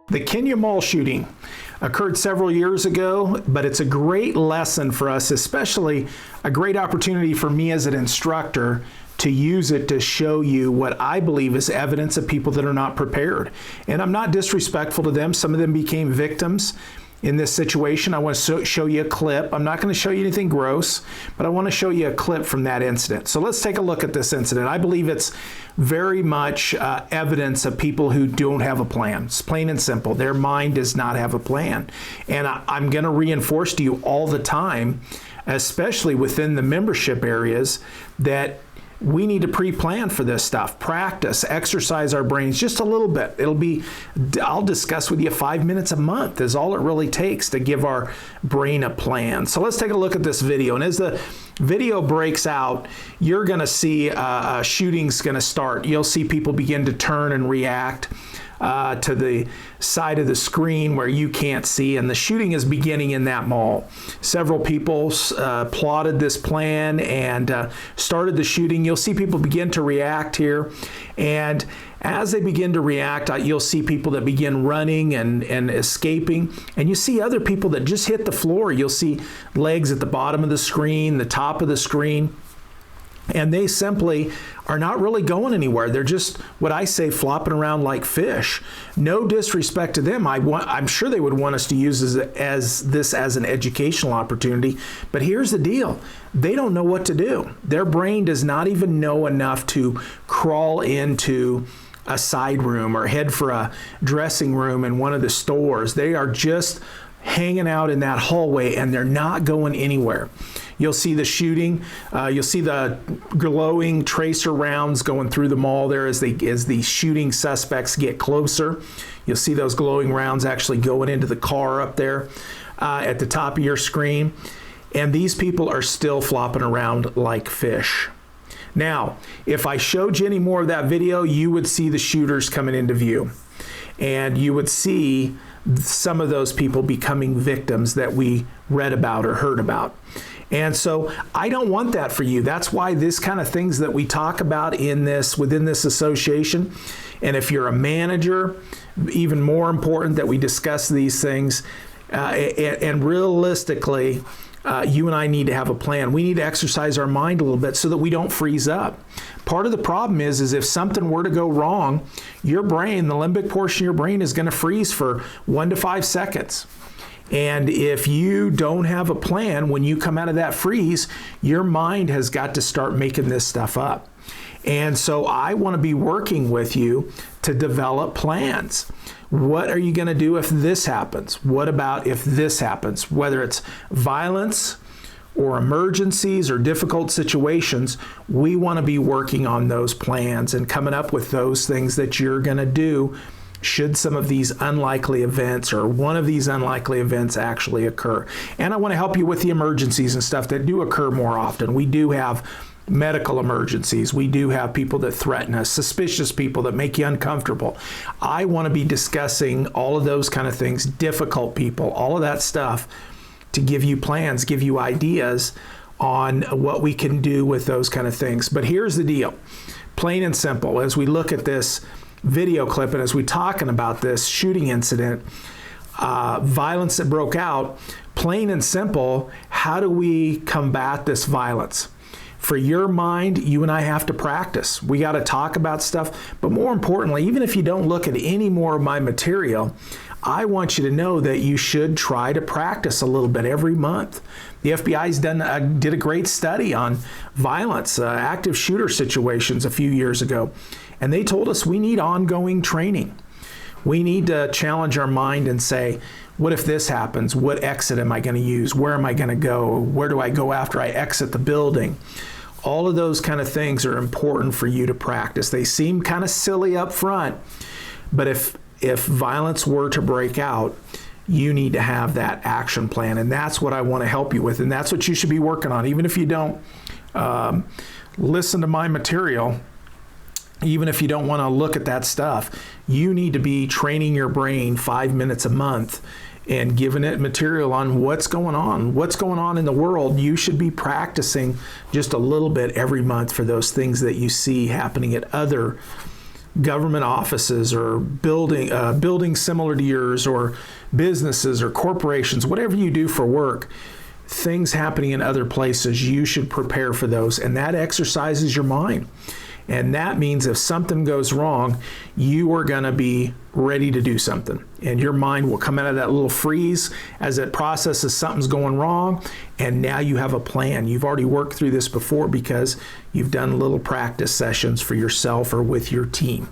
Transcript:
The Kenya Mall shooting occurred several years ago, but it's a great lesson for us, especially a great opportunity for me as an instructor to use it to show you what I believe is evidence of people that are not prepared. And I'm not disrespectful to them. Some of them became victims in this situation. I want to show you a clip. I'm not going to show you anything gross, but I want to show you a clip from that incident. So let's take a look at this incident. I believe it's very much evidence of people who don't have a plan. It's plain and simple. Their mind does not have a plan. And I'm going to reinforce to you all the time, especially within the membership areas, that we need to pre-plan for this stuff, practice, exercise our brains just a little bit. I'll discuss with you 5 minutes a month is all it really takes to give our brain a plan. So let's take a look at this video. And as the video breaks out, you're going to see a shooting's going to start. You'll see people begin to turn and react to the side of the screen where you can't see, and the shooting is beginning in that mall. Several people plotted this plan and started the shooting. You'll see people begin to react here, and as they begin to react, you'll see people that begin running and escaping, and you see other people that just hit the floor. You'll see legs at the bottom of the screen, the top of the screen, and they simply are not really going anywhere. They're just, what I say, flopping around like fish. No disrespect to them. I'm sure they would want us to use this as an educational opportunity. But here's the deal. They don't know what to do. Their brain does not even know enough to crawl into a side room or head for a dressing room in one of the stores. They are just hanging out in that hallway, and they're not going anywhere. You'll see the shooting. You'll see the glowing tracer rounds going through the mall there as the shooting suspects get closer. You'll see those glowing rounds actually going into the car up there at the top of your screen. And these people are still flopping around like fish. Now, if I showed you any more of that video, you would see the shooters coming into view. And you would see some of those people becoming victims that we read about or heard about. And so I don't want that for you. That's why this kind of things that we talk about within this association. And if you're a manager, even more important that we discuss these things. And realistically, you and I need to have a plan. We need to exercise our mind a little bit so that we don't freeze up. Part of the problem is if something were to go wrong, your brain, the limbic portion of your brain, is going to freeze for 1 to 5 seconds. And if you don't have a plan, when you come out of that freeze, your mind has got to start making this stuff up. And so I want to be working with you to develop plans. What are you going to do if this happens? What about if this happens? Whether it's violence or emergencies or difficult situations, we want to be working on those plans and coming up with those things that you're going to do should some of these unlikely events or one of these unlikely events actually occur. And I want to help you with the emergencies and stuff that do occur more often. We do have medical emergencies. We do have people that threaten us, suspicious people that make you uncomfortable. I want to be discussing all of those kind of things, difficult people, all of that stuff, to give you plans, give you ideas on what we can do with those kind of things. But here's the deal, plain and simple, as we look at this video clip and as we're talking about this shooting incident, violence that broke out, plain and simple, how do we combat this violence? For your mind, you and I have to practice. We got to talk about stuff. But more importantly, even if you don't look at any more of my material, I want you to know that you should try to practice a little bit every month. The FBI's did a great study on violence, active shooter situations a few years ago. And they told us we need ongoing training. We need to challenge our mind and say, what if this happens? What exit am I going to use? Where am I going to go? Where do I go after I exit the building? All of those kind of things are important for you to practice. They seem kind of silly up front, but if violence were to break out, you need to have that action plan. And that's what I want to help you with. And that's what you should be working on. Even if you don't listen to my material, even if you don't want to look at that stuff, you need to be training your brain 5 minutes a month and giving it material on what's going on in the world. You should be practicing just a little bit every month for those things that you see happening at other government offices or buildings similar to yours, or businesses or corporations, whatever you do for work, things happening in other places, you should prepare for those. And that exercises your mind. And that means if something goes wrong, you are going to be ready to do something. And your mind will come out of that little freeze as it processes something's going wrong. And now you have a plan. You've already worked through this before because you've done little practice sessions for yourself or with your team.